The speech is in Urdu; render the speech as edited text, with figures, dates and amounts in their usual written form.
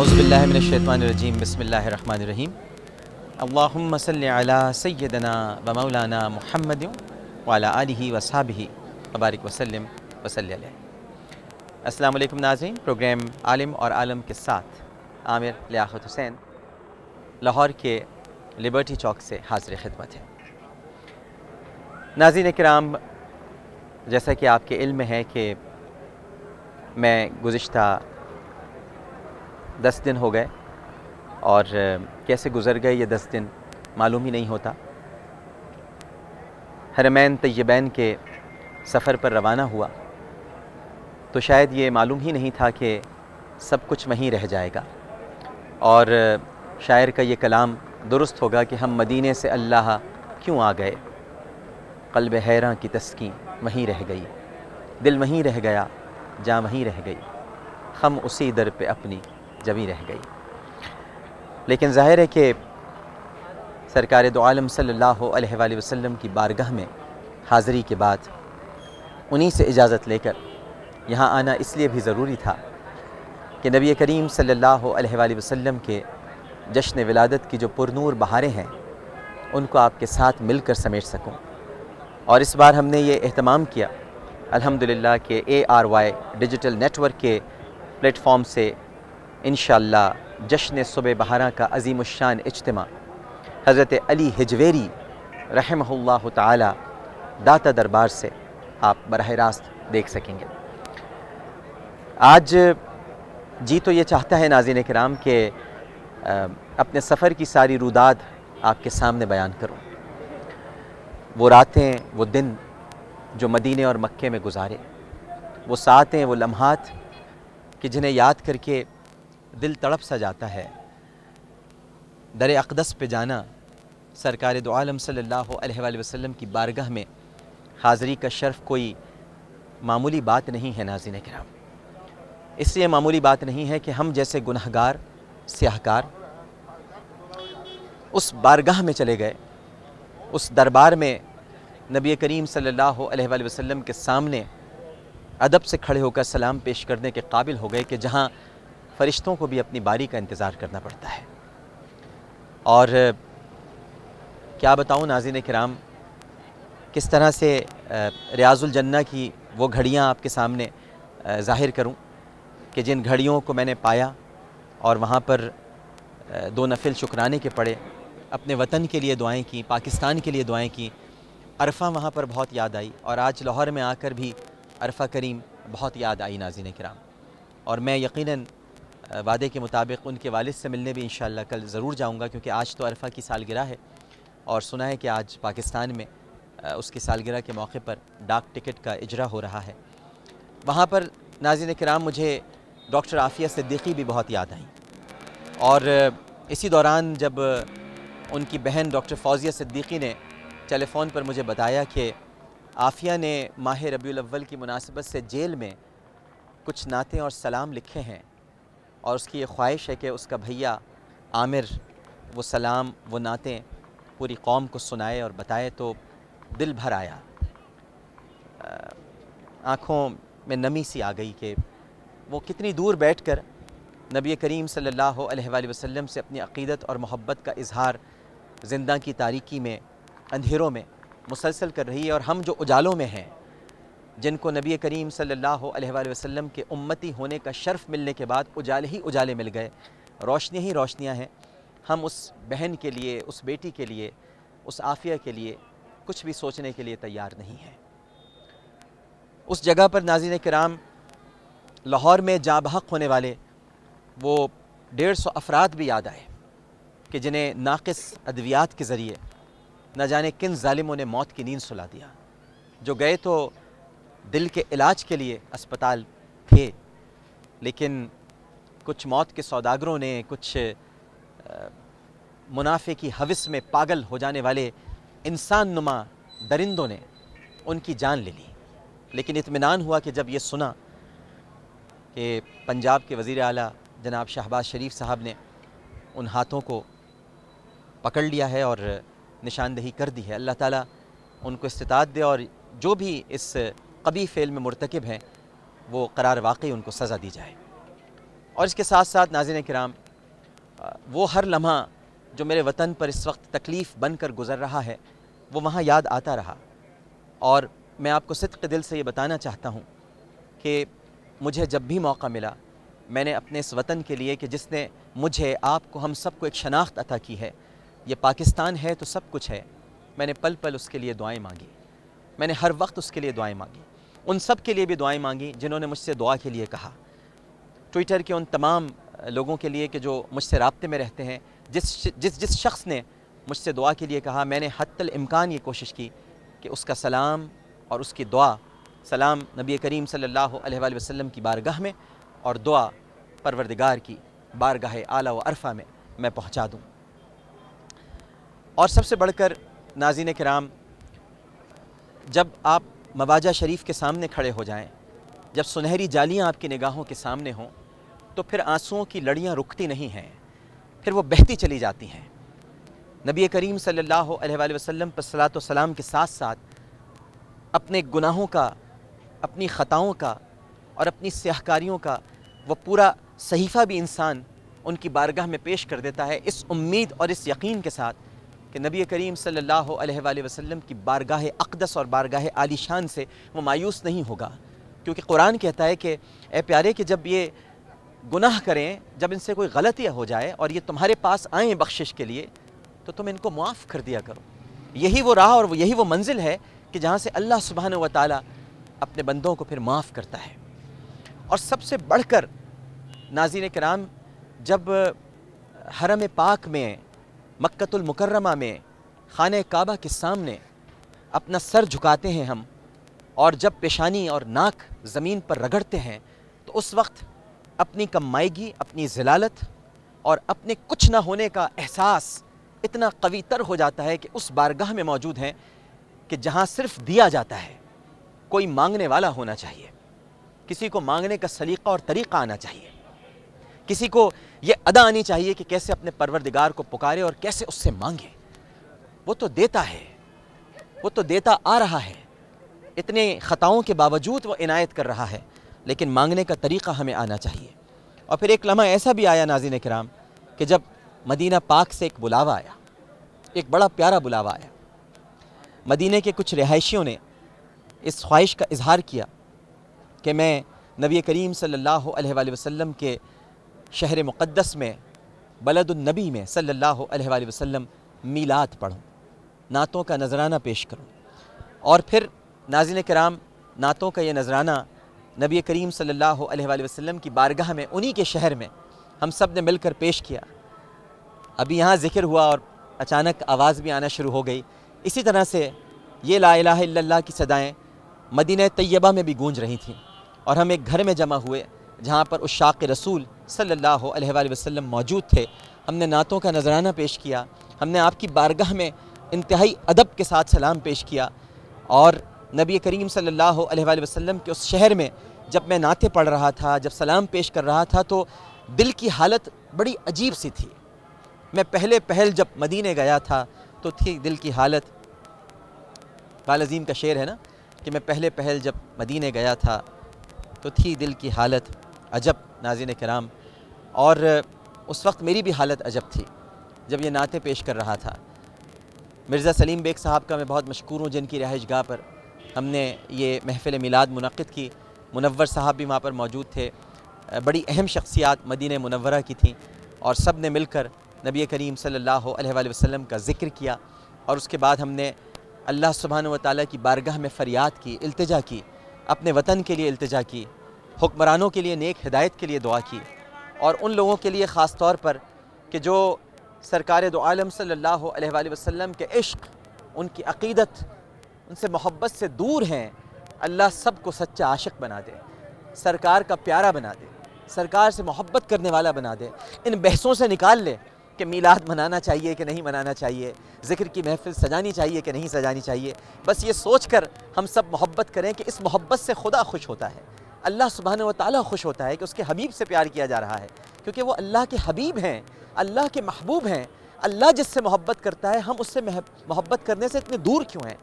اعوذ باللہ من الشیطان الرجیم بسم اللہ الرحمن الرحیم اللہم صلی علی سیدنا و مولانا محمد وعلی آلہ وصحبہ وبارک وسلم وصلی علیہ۔ السلام علیکم ناظرین، پروگرام عالم اور عالم کے ساتھ عامر لیاقت حسین لاہور کے لبرٹی چوک سے حاضر خدمت ہے۔ ناظرین کرام، جیسا کہ آپ کے علم ہے کہ میں گزشتہ 10 دن ہو گئے اور کیسے گزر گئے یہ 10 دن معلوم ہی نہیں ہوتا۔ حرمین طیبین کے سفر پر روانہ ہوا تو شاید یہ معلوم ہی نہیں تھا کہ سب کچھ وہیں رہ جائے گا، اور شاعر کا یہ کلام درست ہوگا کہ ہم مدینے سے اللہ کیوں آ گئے، قلب حیراں کی تسکین وہیں رہ گئی، دل وہیں رہ گیا، جاں وہیں رہ گئی، خم اسی در پہ اپنی جبیں رہ گئی۔ لیکن ظاہر ہے کہ سرکار دو عالم صلی اللہ علیہ وآلہ وسلم کی بارگاہ میں حاضری کے بعد انہی سے اجازت لے کر یہاں آنا اس لیے بھی ضروری تھا کہ نبی کریم صلی اللہ علیہ وآلہ وسلم کے جشن ولادت کی جو پرنور بہاریں ہیں ان کو آپ کے ساتھ مل کر سمیٹ سکوں۔ اور اس بار ہم نے یہ اہتمام کیا الحمدللہ کہ ARY ڈیجیٹل نیٹ ورک کے پلیٹ فارم سے انشاءاللہ جشن صبح بہاراں کا عظیم الشان اجتماع حضرت علی حجویری رحمہ اللہ تعالی داتا دربار سے آپ براہ راست دیکھ سکیں گے۔ آج جی تو یہ چاہتا ہے ناظرین کرام کہ اپنے سفر کی ساری روداد آپ کے سامنے بیان کروں، وہ راتیں، وہ دن جو مدینے اور مکے میں گزارے، وہ ساعتیں، وہ لمحات کہ جنہیں یاد کر کے دل تڑپ سا جاتا ہے۔ در اقدس پہ جانا، سرکار دو عالم صلی اللہ علیہ وآلہ وسلم کی بارگاہ میں حاضری کا شرف کوئی معمولی بات نہیں ہے ناظرین کرام۔ اس لیے معمولی بات نہیں ہے کہ ہم جیسے گنہگار سیاہکار اس بارگاہ میں چلے گئے، اس دربار میں نبی کریم صلی اللہ علیہ وآلہ وسلم کے سامنے ادب سے کھڑے ہو کر سلام پیش کرنے کے قابل ہو گئے کہ جہاں فرشتوں کو بھی اپنی باری کا انتظار کرنا پڑتا ہے۔ اور کیا بتاؤں ناظرین کرام، کس طرح سے ریاض الجنہ کی وہ گھڑیاں آپ کے سامنے ظاہر کروں کہ جن گھڑیوں کو میں نے پایا اور وہاں پر 2 نفل شکرانے کے پڑے، اپنے وطن کے لیے دعائیں کی، پاکستان کے لیے دعائیں کی۔ عرفہ وہاں پر بہت یاد آئی، اور آج لاہور میں آ کر بھی عرفہ کریم بہت یاد آئی ناظرین کرام۔ اور میں یقیناً وعدے کے مطابق ان کے والد سے ملنے بھی انشاءاللہ کل ضرور جاؤں گا، کیونکہ آج تو عرفہ کی سالگرہ ہے، اور سنا ہے کہ آج پاکستان میں اس کی سالگرہ کے موقع پر ڈاک ٹکٹ کا اجرا ہو رہا ہے۔ وہاں پر ناظرین کرام مجھے ڈاکٹر عافیہ صدیقی بھی بہت یاد آئیں، اور اسی دوران جب ان کی بہن ڈاکٹر فوزیہ صدیقی نے ٹیلی فون پر مجھے بتایا کہ عافیہ نے ماہ ربیع الاول کی مناسبت سے جیل میں کچھ نعتیں اور سلام لکھے ہیں، اور اس کی یہ خواہش ہے کہ اس کا بھیا عامر وہ سلام، وہ نعتیں پوری قوم کو سنائے اور بتائے، تو دل بھر آیا، آنکھوں میں نمی سی آ گئی کہ وہ کتنی دور بیٹھ کر نبی کریم صلی اللہ علیہ وآلہ وسلم سے اپنی عقیدت اور محبت کا اظہار زندہ کی تاریکی میں، اندھیروں میں مسلسل کر رہی ہے، اور ہم جو اجالوں میں ہیں، جن کو نبی کریم صلی اللہ علیہ وآلہ وسلم کے امتی ہونے کا شرف ملنے کے بعد اجالے ہی اجالے مل گئے، روشنیاں ہی روشنیاں ہیں، ہم اس بہن کے لیے، اس بیٹی کے لیے، اس عافیہ کے لیے کچھ بھی سوچنے کے لیے تیار نہیں ہیں۔ اس جگہ پر ناظرین کرام لاہور میں جاں بحق ہونے والے وہ 150 افراد بھی یاد آئے کہ جنہیں ناقص ادویات کے ذریعے نہ جانے کن ظالموں نے موت کی نیند سلا دیا، جو گئے تو دل کے علاج کے لیے اسپتال تھے، لیکن کچھ موت کے سوداگروں نے، کچھ منافع کی ہوس میں پاگل ہو جانے والے انسان نما درندوں نے ان کی جان لے لی۔ لیکن اطمینان ہوا کہ جب یہ سنا کہ پنجاب کے وزیر اعلیٰ جناب شہباز شریف صاحب نے ان ہاتھوں کو پکڑ لیا ہے اور نشاندہی کر دی ہے۔ اللہ تعالیٰ ان کو استطاعت دے، اور جو بھی اس قبیح فعل میں مرتکب ہیں وہ قرار واقعی ان کو سزا دی جائے۔ اور اس کے ساتھ ساتھ ناظرین کرام، وہ ہر لمحہ جو میرے وطن پر اس وقت تکلیف بن کر گزر رہا ہے وہ وہاں یاد آتا رہا، اور میں آپ کو صدق دل سے یہ بتانا چاہتا ہوں کہ مجھے جب بھی موقع ملا میں نے اپنے اس وطن کے لیے کہ جس نے مجھے، آپ کو، ہم سب کو ایک شناخت عطا کی ہے، یہ پاکستان ہے تو سب کچھ ہے، میں نے پل پل اس کے لیے دعائیں مانگی، میں نے ہر وقت اس کے لیے دعائیں مانگی، ان سب کے لیے بھی دعائیں مانگی جنہوں نے مجھ سے دعا کے لیے کہا، ٹویٹر کے ان تمام لوگوں کے لیے کہ جو مجھ سے رابطے میں رہتے ہیں، جس شخص نے مجھ سے دعا کے لیے کہا، میں نے حتی الامکان یہ کوشش کی کہ اس کا سلام اور اس کی دعا، سلام نبی کریم صلی اللہ علیہ وآلہ وسلم کی بارگاہ میں اور دعا پروردگار کی بارگاہ اعلیٰ و عرفہ میں پہنچا دوں۔ اور سب سے بڑھ کر ناظرین کرام، جب آپ مواجہ شریف کے سامنے کھڑے ہو جائیں، جب سنہری جالیاں آپ کی نگاہوں کے سامنے ہوں، تو پھر آنسوؤں کی لڑیاں رکتی نہیں ہیں، پھر وہ بہتی چلی جاتی ہیں۔ نبی کریم صلی اللہ علیہ وآلہ وسلم پر صلاۃ و سلام کے ساتھ ساتھ اپنے گناہوں کا، اپنی خطاؤں کا اور اپنی سیاہکاریوں کا وہ پورا صحیفہ بھی انسان ان کی بارگاہ میں پیش کر دیتا ہے، اس امید اور اس یقین کے ساتھ کہ نبی کریم صلی اللہ علیہ وآلہ وسلم کی بارگاہ اقدس اور بارگاہ عالی شان سے وہ مایوس نہیں ہوگا، کیونکہ قرآن کہتا ہے کہ اے پیارے کہ جب یہ گناہ کریں، جب ان سے کوئی غلطی ہو جائے اور یہ تمہارے پاس آئیں بخشش کے لیے تو تم ان کو معاف کر دیا کرو۔ یہی وہ راہ اور یہی وہ منزل ہے کہ جہاں سے اللہ سبحانہ و تعالیٰ اپنے بندوں کو پھر معاف کرتا ہے۔ اور سب سے بڑھ کر ناظرین کرام، جب حرم پاک میں، مکۃ المکرمہ میں، خانہ کعبہ کے سامنے اپنا سر جھکاتے ہیں ہم، اور جب پیشانی اور ناک زمین پر رگڑتے ہیں تو اس وقت اپنی کم مائیگی، اپنی ذلالت اور اپنے کچھ نہ ہونے کا احساس اتنا قوی تر ہو جاتا ہے کہ اس بارگاہ میں موجود ہیں کہ جہاں صرف دیا جاتا ہے۔ کوئی مانگنے والا ہونا چاہیے، کسی کو مانگنے کا سلیقہ اور طریقہ آنا چاہیے، کسی کو یہ ادا آنی چاہیے کہ کیسے اپنے پروردگار کو پکارے اور کیسے اس سے مانگے۔ وہ تو دیتا ہے، وہ تو دیتا آ رہا ہے، اتنے خطاؤں کے باوجود وہ عنایت کر رہا ہے، لیکن مانگنے کا طریقہ ہمیں آنا چاہیے۔ اور پھر ایک لمحہ ایسا بھی آیا ناظرین کرام کہ جب مدینہ پاک سے ایک بلاوا آیا، ایک بڑا پیارا بلاوا آیا، مدینہ کے کچھ رہائشیوں نے اس خواہش کا اظہار کیا کہ میں نبی کریم صلی اللہ علیہ وآلہ وسلم کے شہر مقدس میں، بلد النبی میں صلی اللہ علیہ وآلہ وسلم میلاد پڑھوں، نعتوں کا نذرانہ پیش کروں۔ اور پھر ناظرین کرام، نعتوں کا یہ نذرانہ نبی کریم صلی اللہ علیہ وآلہ وسلم کی بارگاہ میں، انہی کے شہر میں ہم سب نے مل کر پیش کیا۔ ابھی یہاں ذکر ہوا اور اچانک آواز بھی آنا شروع ہو گئی، اسی طرح سے یہ لا الہ الا اللہ کی صدائیں مدینہ طیبہ میں بھی گونج رہی تھیں، اور ہم ایک گھر میں جمع ہوئے جہاں پر عشاق رسول صلی اللہ علیہ وآلہ وسلم موجود تھے۔ ہم نے نعتوں کا نذرانہ پیش کیا، ہم نے آپ کی بارگاہ میں انتہائی ادب کے ساتھ سلام پیش کیا، اور نبی کریم صلی اللہ علیہ وآلہ وسلم کے اس شہر میں جب میں نعتیں پڑھ رہا تھا، جب سلام پیش کر رہا تھا تو دل کی حالت بڑی عجیب سی تھی۔ میں پہل جب مدینہ گیا تھا تو تھی دل کی حالت، اقبال عظیم کا شعر ہے نا کہ میں پہل جب مدینہ گیا تھا تو تھی دل کی حالت عجب ناظرین کرام، اور اس وقت میری بھی حالت عجب تھی جب یہ نعتیں پیش کر رہا تھا۔ مرزا سلیم بیگ صاحب کا میں بہت مشکور ہوں، جن کی رہائش گاہ پر ہم نے یہ محفل میلاد منعقد کی، منور صاحب بھی وہاں پر موجود تھے، بڑی اہم شخصیات مدینہ منورہ کی تھیں، اور سب نے مل کر نبی کریم صلی اللہ علیہ وآلہ وسلم کا ذکر کیا، اور اس کے بعد ہم نے اللہ سبحانہ و تعالیٰ کی بارگاہ میں فریاد کی، التجا کی، اپنے وطن کے لیے التجا کی، حکمرانوں کے لیے نیک ہدایت کے لیے دعا کی، اور ان لوگوں کے لیے خاص طور پر کہ جو سرکار دو عالم صلی اللہ علیہ وآلہ وسلم کے عشق، ان کی عقیدت، ان سے محبت سے دور ہیں، اللہ سب کو سچا عاشق بنا دے، سرکار کا پیارا بنا دے، سرکار سے محبت کرنے والا بنا دے۔ ان بحثوں سے نکال لے کہ میلاد منانا چاہیے کہ نہیں منانا چاہیے، ذکر کی محفل سجانی چاہیے کہ نہیں سجانی چاہیے، بس یہ سوچ کر ہم سب محبت کریں کہ اس محبت سے خدا خوش ہوتا ہے، اللہ سبحانہ و تعالیٰ خوش ہوتا ہے کہ اس کے حبیب سے پیار کیا جا رہا ہے، کیونکہ وہ اللہ کے حبیب ہیں، اللہ کے محبوب ہیں۔ اللہ جس سے محبت کرتا ہے، ہم اس سے محبت کرنے سے اتنے دور کیوں ہیں؟